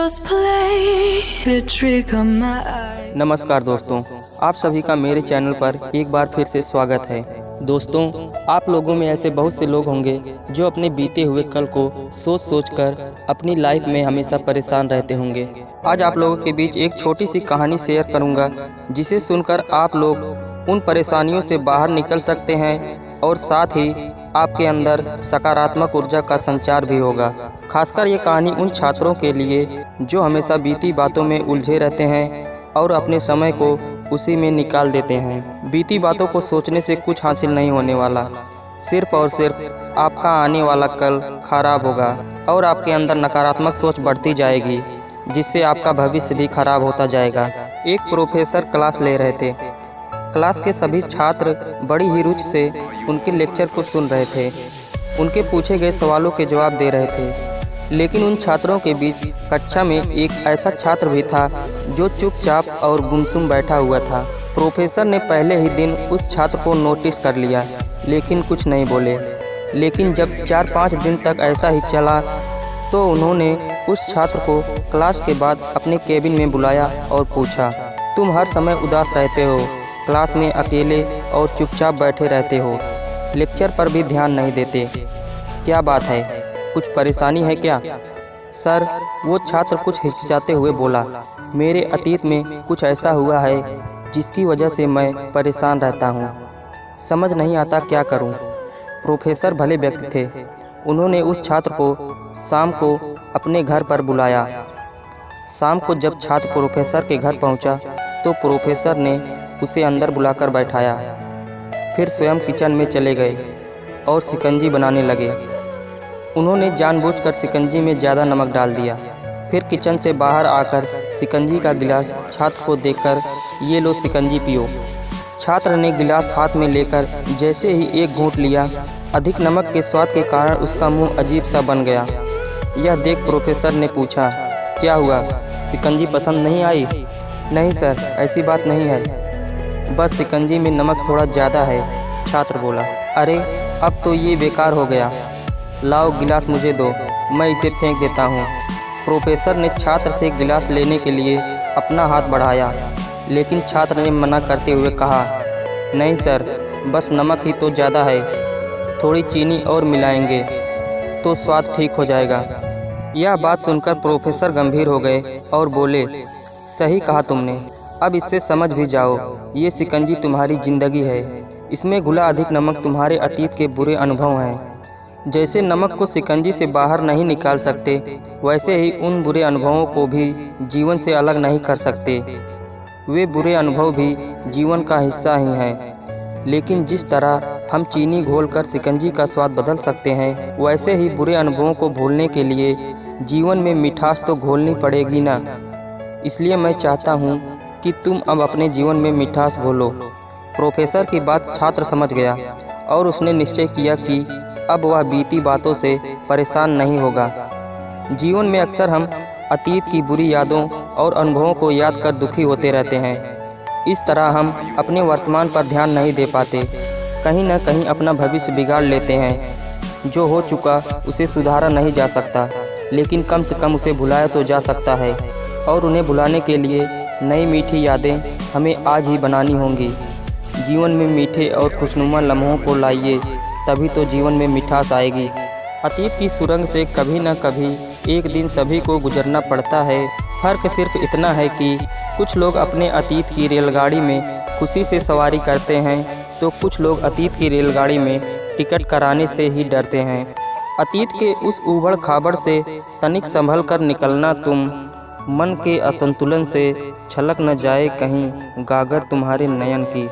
angels played a trick on my eye. नमस्कार दोस्तों, आप सभी का मेरे चैनल पर एक बार फिर से स्वागत है। दोस्तों, आप लोगों में ऐसे बहुत से लोग होंगे जो अपने बीते हुए कल को सोच कर अपनी लाइफ में हमेशा परेशान रहते होंगे। आज आप लोगों के बीच एक छोटी सी कहानी शेयर करूंगा, जिसे सुनकर आप लोग उन परेशानियों से बाहर निकल सकते हैं और साथ ही आपके अंदर सकारात्मक ऊर्जा का संचार भी होगा। खासकर ये कहानी उन छात्रों के लिए जो हमेशा बीती बातों में उलझे रहते हैं और अपने समय को उसी में निकाल देते हैं। बीती बातों को सोचने से कुछ हासिल नहीं होने वाला, सिर्फ और सिर्फ आपका आने वाला कल खराब होगा और आपके अंदर नकारात्मक सोच बढ़ती जाएगी, जिससे आपका भविष्य भी खराब होता जाएगा। एक प्रोफेसर क्लास ले रहे थे। क्लास के सभी छात्र बड़ी ही रुचि से उनके लेक्चर को सुन रहे थे। उनके पूछे गए सवालों के जवाब दे रहे थे। लेकिन उन छात्रों के बीच कक्षा में एक ऐसा छात्र भी था जो चुपचाप और गुमसुम बैठा हुआ था। प्रोफेसर ने पहले ही दिन उस छात्र को नोटिस कर लिया, लेकिन कुछ नहीं बोले। लेकिन जब 4-5 दिन तक ऐसा ही चला तो उन्होंने उस छात्र को क्लास के बाद अपने केबिन में बुलाया और पूछा, तुम हर समय उदास रहते हो, क्लास में अकेले और चुपचाप बैठे रहते हो, लेक्चर पर भी ध्यान नहीं देते, क्या बात है, कुछ परेशानी है क्या? सर, वो छात्र कुछ हिचकिचाते हुए बोला, मेरे अतीत में कुछ ऐसा हुआ है जिसकी वजह से मैं परेशान रहता हूँ, समझ नहीं आता क्या करूँ। प्रोफेसर भले व्यक्ति थे। उन्होंने उस छात्र को शाम को अपने घर पर बुलाया। शाम को जब छात्र प्रोफेसर के घर पहुँचा तो प्रोफेसर ने उसे अंदर बुलाकर बैठाया। फिर स्वयं किचन में चले गए और शिकंजी बनाने लगे। उन्होंने जानबूझकर शिकंजी में ज़्यादा नमक डाल दिया। फिर किचन से बाहर आकर शिकंजी का गिलास छात्र को देकर, ये लो शिकंजी पियो। छात्र ने गिलास हाथ में लेकर जैसे ही एक घूंट लिया, अधिक नमक के स्वाद के कारण उसका मुंह अजीब सा बन गया। यह देख प्रोफेसर ने पूछा, क्या हुआ, शिकंजी पसंद नहीं आई? नहीं सर, ऐसी बात नहीं है, बस शिकंजी में नमक थोड़ा ज़्यादा है, छात्र बोला। अरे, अब तो ये बेकार हो गया, लाओ गिलास मुझे दो, मैं इसे फेंक देता हूँ। प्रोफेसर ने छात्र से गिलास लेने के लिए अपना हाथ बढ़ाया, लेकिन छात्र ने मना करते हुए कहा, नहीं सर, बस नमक ही तो ज़्यादा है, थोड़ी चीनी और मिलाएंगे तो स्वाद ठीक हो जाएगा। यह बात सुनकर प्रोफेसर गंभीर हो गए और बोले, सही कहा तुमने, अब इससे समझ भी जाओ, ये शिकंजी तुम्हारी ज़िंदगी है, इसमें घुला अधिक नमक तुम्हारे अतीत के बुरे अनुभव हैं। जैसे नमक को शिकंजी से बाहर नहीं निकाल सकते, वैसे ही उन बुरे अनुभवों को भी जीवन से अलग नहीं कर सकते। वे बुरे अनुभव भी जीवन का हिस्सा ही हैं। लेकिन जिस तरह हम चीनी घोलकर शिकंजी का स्वाद बदल सकते हैं, वैसे ही बुरे अनुभवों को भूलने के लिए जीवन में मिठास तो घोलनी पड़ेगी ना। इसलिए मैं चाहता हूँ कि तुम अब अपने जीवन में मिठास घोलो। प्रोफेसर की बात छात्र समझ गया और उसने निश्चय किया कि अब वह बीती बातों से परेशान नहीं होगा। जीवन में अक्सर हम अतीत की बुरी यादों और अनुभवों को याद कर दुखी होते रहते हैं। इस तरह हम अपने वर्तमान पर ध्यान नहीं दे पाते, कहीं ना कहीं अपना भविष्य बिगाड़ लेते हैं। जो हो चुका उसे सुधारा नहीं जा सकता, लेकिन कम से कम उसे भुलाया तो जा सकता है। और उन्हें भुलाने के लिए नई मीठी यादें हमें आज ही बनानी होंगी। जीवन में मीठे और खुशनुमा लम्हों को लाइए, तभी तो जीवन में मिठास आएगी। अतीत की सुरंग से कभी न कभी एक दिन सभी को गुजरना पड़ता है। फर्क सिर्फ इतना है कि कुछ लोग अपने अतीत की रेलगाड़ी में खुशी से सवारी करते हैं, तो कुछ लोग अतीत की रेलगाड़ी में टिकट कराने से ही डरते हैं। अतीत के उस उबड़ खाबड़ से तनिक संभल कर निकलना, तुम मन के असंतुलन से छलक न जाए कहीं गागर तुम्हारे नयन की।